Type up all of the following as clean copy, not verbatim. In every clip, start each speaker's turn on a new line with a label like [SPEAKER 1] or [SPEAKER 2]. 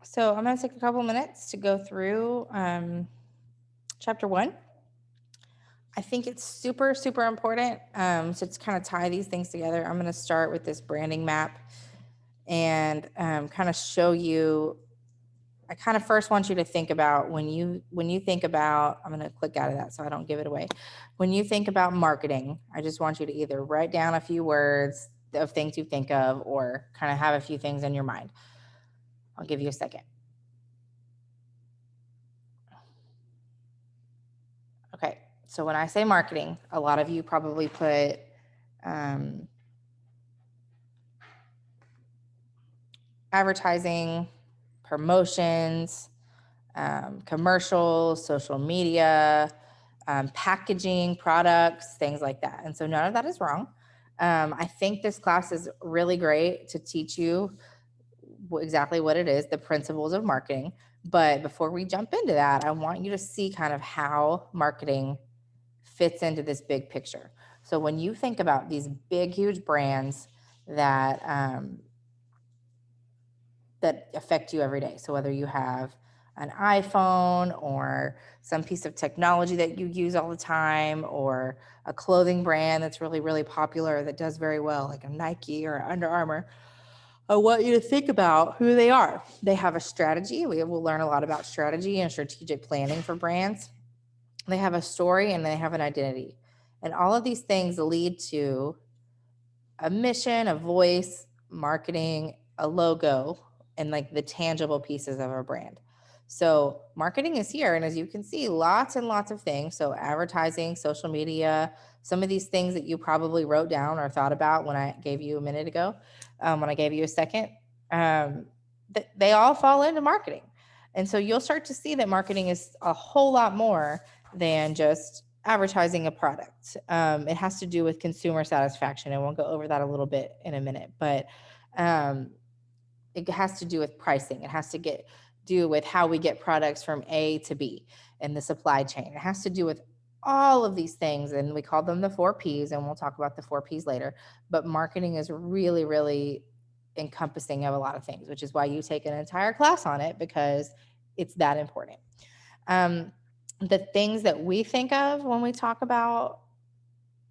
[SPEAKER 1] So I'm going to take a couple minutes to go through chapter 1. I think it's super, super important to kind of tie these things together. I'm going to start with this branding map and kind of show you. I kind of first want you to think about when you think about, I'm going to click out of that so I don't give it away. When you think about marketing, I just want you to either write down a few words of things you think of or kind of have a few things in your mind. I'll give you a second. Okay, so when I say marketing, a lot of you probably put advertising, promotions, commercials, social media, packaging, products, things like that. And so none of that is wrong. I think this class is really great to teach you exactly what it is, the principles of marketing. But before we jump into that, I want you to see kind of how marketing fits into this big picture. So when you think about these big, huge brands that that affect you every day, so whether you have an iPhone or some piece of technology that you use all the time, or a clothing brand that's really, really popular that does very well, like a Nike or Under Armour, I want you to think about who they are. They have a strategy. We will learn a lot about strategy and strategic planning for brands. They have a story and they have an identity. And all of these things lead to a mission, a voice, marketing, a logo, and like the tangible pieces of a brand. So marketing is here. And as you can see, lots and lots of things. So advertising, social media, some of these things that you probably wrote down or thought about when I gave you a minute ago, when I gave you a second, they all fall into marketing. And so you'll start to see that marketing is a whole lot more than just advertising a product. It has to do with consumer satisfaction, and we'll go over that a little bit in a minute. But it has to do with pricing. It has to do with how we get products from A to B in the supply chain. It has to do with all of these things, and we call them the 4 Ps, and we'll talk about the 4 Ps later. But marketing is really, really encompassing of a lot of things, which is why you take an entire class on it, because it's that important. The things that we think of when we talk about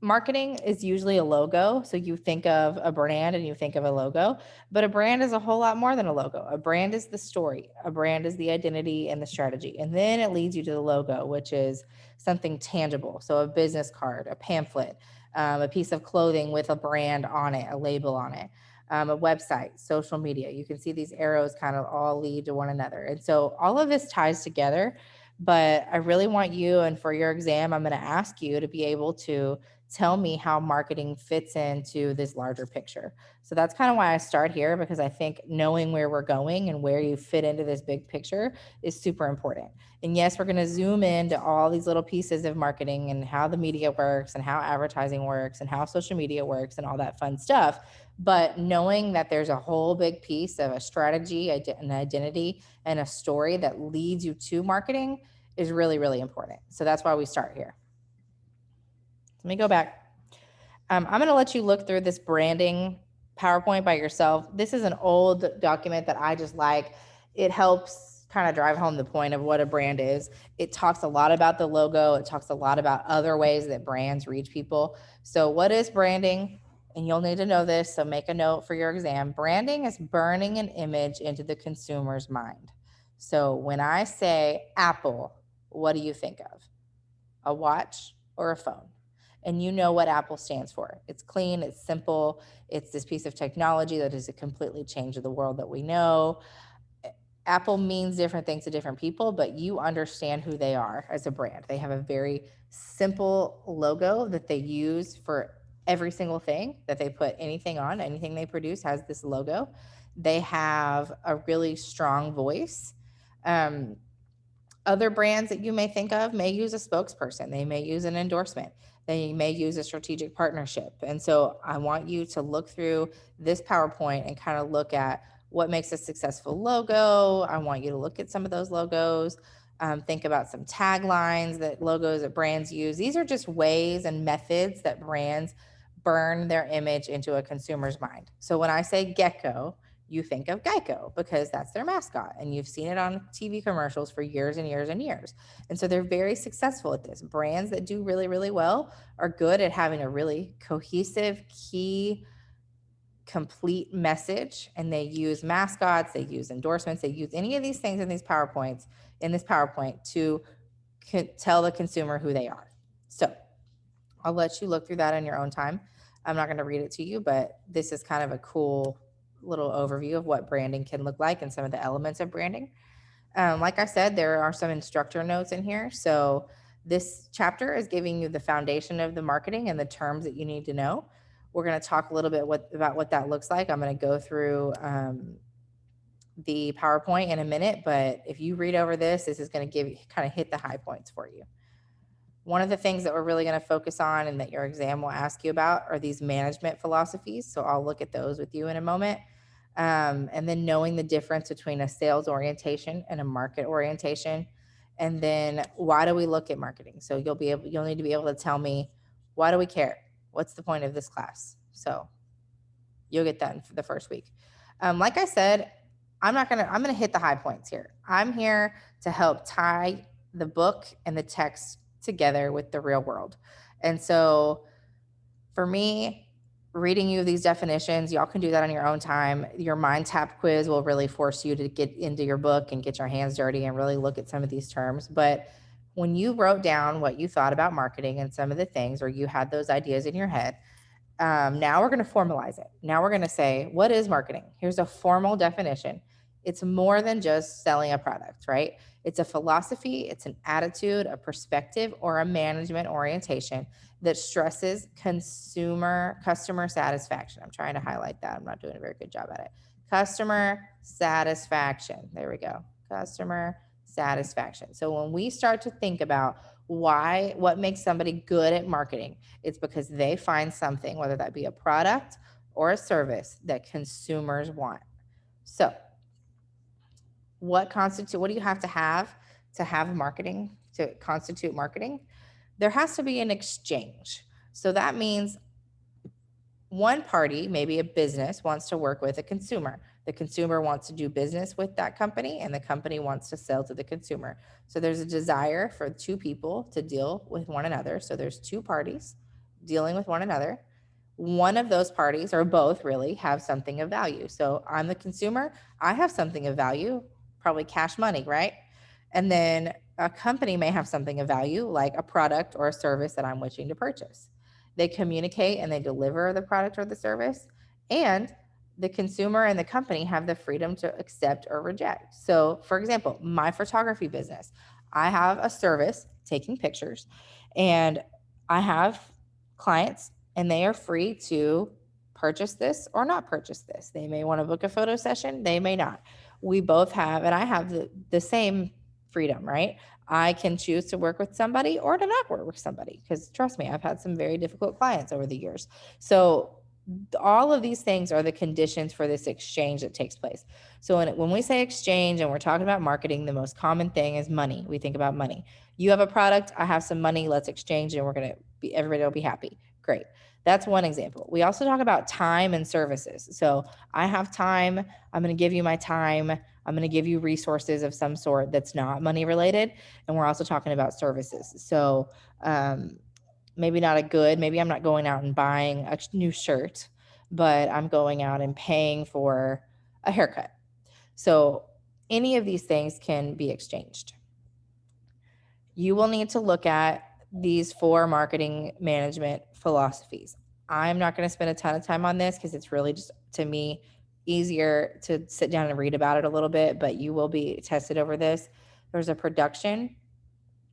[SPEAKER 1] marketing is usually a logo. So you think of a brand and you think of a logo, but a brand is a whole lot more than a logo. A brand is the story. A brand is the identity and the strategy. And then it leads you to the logo, which is something tangible. So a business card, a pamphlet, a piece of clothing with a brand on it, a label on it, a website, social media. You can see these arrows kind of all lead to one another. And so all of this ties together. But I really want you, and for your exam, I'm going to ask you to be able to tell me how marketing fits into this larger picture. So that's kind of why I start here, because I think knowing where we're going and where you fit into this big picture is super important. And yes, we're going to zoom into all these little pieces of marketing and how the media works and how advertising works and how social media works and all that fun stuff. But knowing that there's a whole big piece of a strategy, an identity, and a story that leads you to marketing is really, really important. So that's why we start here. Let me go back. I'm going to let you look through this branding PowerPoint by yourself. This is an old document that I just like. It helps kind of drive home the point of what a brand is. It talks a lot about the logo. It talks a lot about other ways that brands reach people. So what is branding? And you'll need to know this, so make a note for your exam. Branding is burning an image into the consumer's mind. So when I say Apple, what do you think of? A watch or a phone? And you know what Apple stands for. It's clean, it's simple, it's this piece of technology that has completely changed the world that we know. Apple means different things to different people, but you understand who they are as a brand. They have a very simple logo that they use for every single thing that they put anything on. Anything they produce has this logo. They have a really strong voice. Other brands that you may think of may use a spokesperson. They may use an endorsement. They may use a strategic partnership. And so I want you to look through this PowerPoint and kind of look at what makes a successful logo. I want you to look at some of those logos. Think about some taglines that logos that brands use. These are just ways and methods that brands burn their image into a consumer's mind. So when I say gecko, you think of Geico because that's their mascot and you've seen it on TV commercials for years and years and years. And so they're very successful at this. Brands that do really, really well are good at having a really cohesive, key, complete message, and they use mascots, they use endorsements, they use any of these things in this PowerPoint to tell the consumer who they are. So I'll let you look through that in your own time. I'm not going to read it to you, but this is kind of a cool little overview of what branding can look like and some of the elements of branding. Like I said, there are some instructor notes in here. So this chapter is giving you the foundation of the marketing and the terms that you need to know. We're going to talk a little bit about what that looks like. I'm going to go through the PowerPoint in a minute, but if you read over this is going to kind of hit the high points for you. One of the things that we're really going to focus on and that your exam will ask you about are these management philosophies. So I'll look at those with you in a moment. And then knowing the difference between a sales orientation and a market orientation. And then why do we look at marketing? So you'll need to be able to tell me, why do we care? What's the point of this class? So you'll get that for the first week. Like I said, I'm going to hit the high points here. I'm here to help tie the book and the text together with the real world. And so for me, reading you these definitions, y'all can do that on your own time. Your MindTap quiz will really force you to get into your book and get your hands dirty and really look at some of these terms. But when you wrote down what you thought about marketing and some of the things, or you had those ideas in your head, now we're going to formalize it. Now we're going to say, what is marketing? Here's a formal definition. It's more than just selling a product, right? It's a philosophy, it's an attitude, a perspective, or a management orientation that stresses customer satisfaction. I'm trying to highlight that. I'm not doing a very good job at it. Customer satisfaction. There we go. Customer satisfaction. So when we start to think about what makes somebody good at marketing, it's because they find something, whether that be a product or a service that consumers want. So what do you have to have marketing, to constitute marketing? There has to be an exchange. So that means one party, maybe a business, wants to work with a consumer. The consumer wants to do business with that company, and the company wants to sell to the consumer. So there's a desire for two people to deal with one another. So there's two parties dealing with one another. One of those parties, or both really, have something of value. So I'm the consumer, I have something of value, probably cash money, right? And then a company may have something of value, like a product or a service that I'm wishing to purchase. They communicate and they deliver the product or the service, and the consumer and the company have the freedom to accept or reject. So for example, my photography business, I have a service taking pictures, and I have clients, and they are free to purchase this or not purchase this. They may want to book a photo session, they may not. We both have, and I have the same freedom, right? I can choose to work with somebody or to not work with somebody, because trust me, I've had some very difficult clients over the years. So all of these things are the conditions for this exchange that takes place. So when we say exchange and we're talking about marketing, the most common thing is money. We think about money. You have a product, I have some money, let's exchange, and everybody will be happy. Great. That's one example. We also talk about time and services. So I have time, I'm going to give you my time, I'm going to give you resources of some sort that's not money related. And we're also talking about services. So maybe I'm not going out and buying a new shirt, but I'm going out and paying for a haircut. So any of these things can be exchanged. You will need to look at these 4 marketing management philosophies. I'm not going to spend a ton of time on this because it's really just, to me, easier to sit down and read about it a little bit, but you will be tested over this. There's a production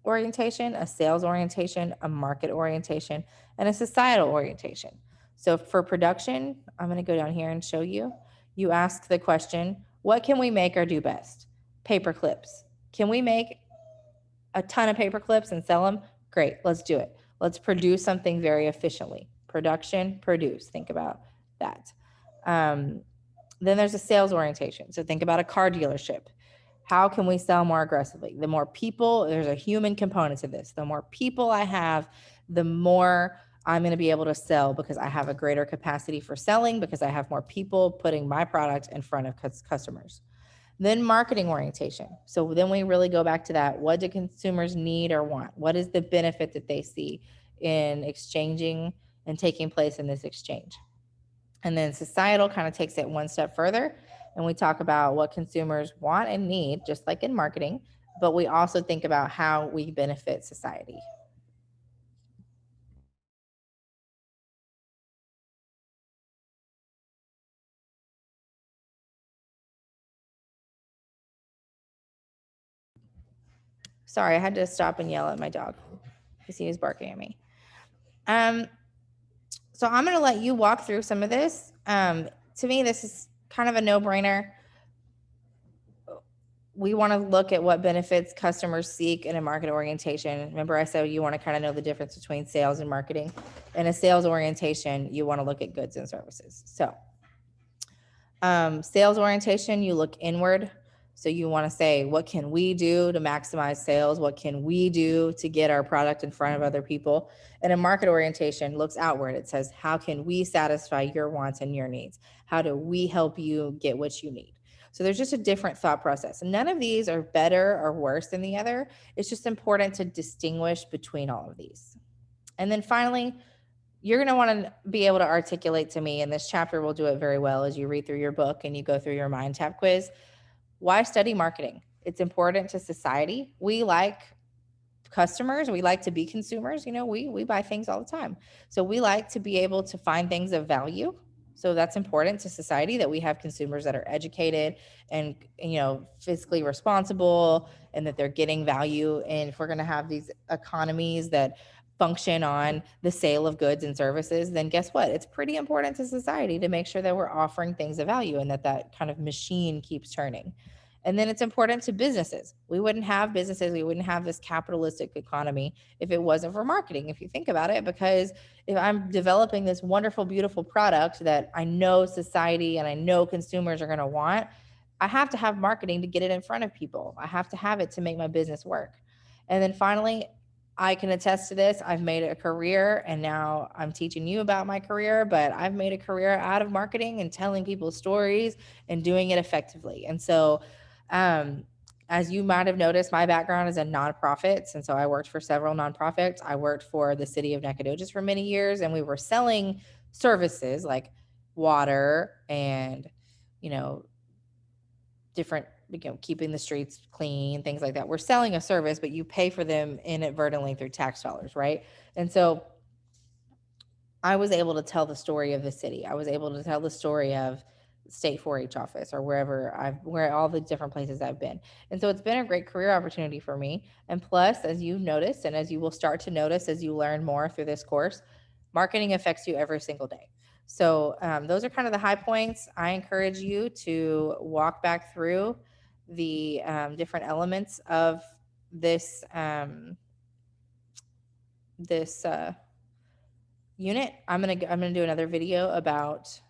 [SPEAKER 1] orientation, a sales orientation, a market orientation, and a societal orientation. So for production, I'm going to go down here and show you. You ask the question, what can we make or do best? Paper clips. Can we make a ton of paper clips and sell them? Great, let's do it. Let's produce something very efficiently. Production, produce. Think about that. Then there's a sales orientation. So think about a car dealership. How can we sell more aggressively? The more people, there's a human component to this. The more people I have, the more I'm going to be able to sell because I have a greater capacity for selling, because I have more people putting my product in front of customers. Then marketing orientation. So then we really go back to that. What do consumers need or want? What is the benefit that they see in exchanging and taking place in this exchange? And then societal kind of takes it one step further. And we talk about what consumers want and need, just like in marketing, but we also think about how we benefit society. Sorry, I had to stop and yell at my dog because he was barking at me. So I'm going to let you walk through some of this. To me, this is kind of a no-brainer. We want to look at what benefits customers seek in a market orientation. Remember, I said you want to kind of know the difference between sales and marketing. In a sales orientation, you want to look at goods and services. So sales orientation, you look inward. So you want to say, what can we do to maximize sales? What can we do to get our product in front of other people? And a market orientation looks outward. It says, how can we satisfy your wants and your needs? How do we help you get what you need? So there's just a different thought process. And none of these are better or worse than the other. It's just important to distinguish between all of these. And then finally, you're going to want to be able to articulate to me, and this chapter will do it very well as you read through your book and you go through your MindTap quiz. Why study marketing? It's important to society. We like customers. We like to be consumers. You know, we buy things all the time. So we like to be able to find things of value. So that's important to society, that we have consumers that are educated and, you know, fiscally responsible, and that they're getting value. And if we're going to have these economies that function on the sale of goods and services, then guess what? It's pretty important to society to make sure that we're offering things of value and that that kind of machine keeps turning. And then it's important to businesses. We wouldn't have businesses, we wouldn't have this capitalistic economy if it wasn't for marketing, if you think about it, because if I'm developing this wonderful, beautiful product that I know society and I know consumers are going to want, I have to have marketing to get it in front of people. I have to have it to make my business work. And then finally, I can attest to this. I've made a career, and now I'm teaching you about my career, but I've made a career out of marketing and telling people stories and doing it effectively. And so, as you might have noticed, my background is in nonprofits. And so I worked for several nonprofits. I worked for the city of Nacogdoches for many years, and we were selling services like water and, you know, different, you know, keeping the streets clean, things like that. We're selling a service, but you pay for them inadvertently through tax dollars, right? And so I was able to tell the story of the city. I was able to tell the story of state 4-H office or where all the different places I've been. And so it's been a great career opportunity for me. And plus, as you've noticed, and as you will start to notice as you learn more through this course, marketing affects you every single day. So those are kind of the high points. I encourage you to walk back through the different elements of this unit. I'm gonna do another video about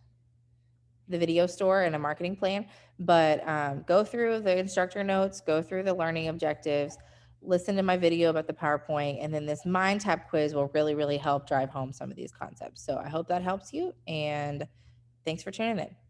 [SPEAKER 1] the video store and a marketing plan, but go through the instructor notes, go through the learning objectives, listen to my video about the PowerPoint, and then this MindTap quiz will really, really help drive home some of these concepts. So I hope that helps you, and thanks for tuning in.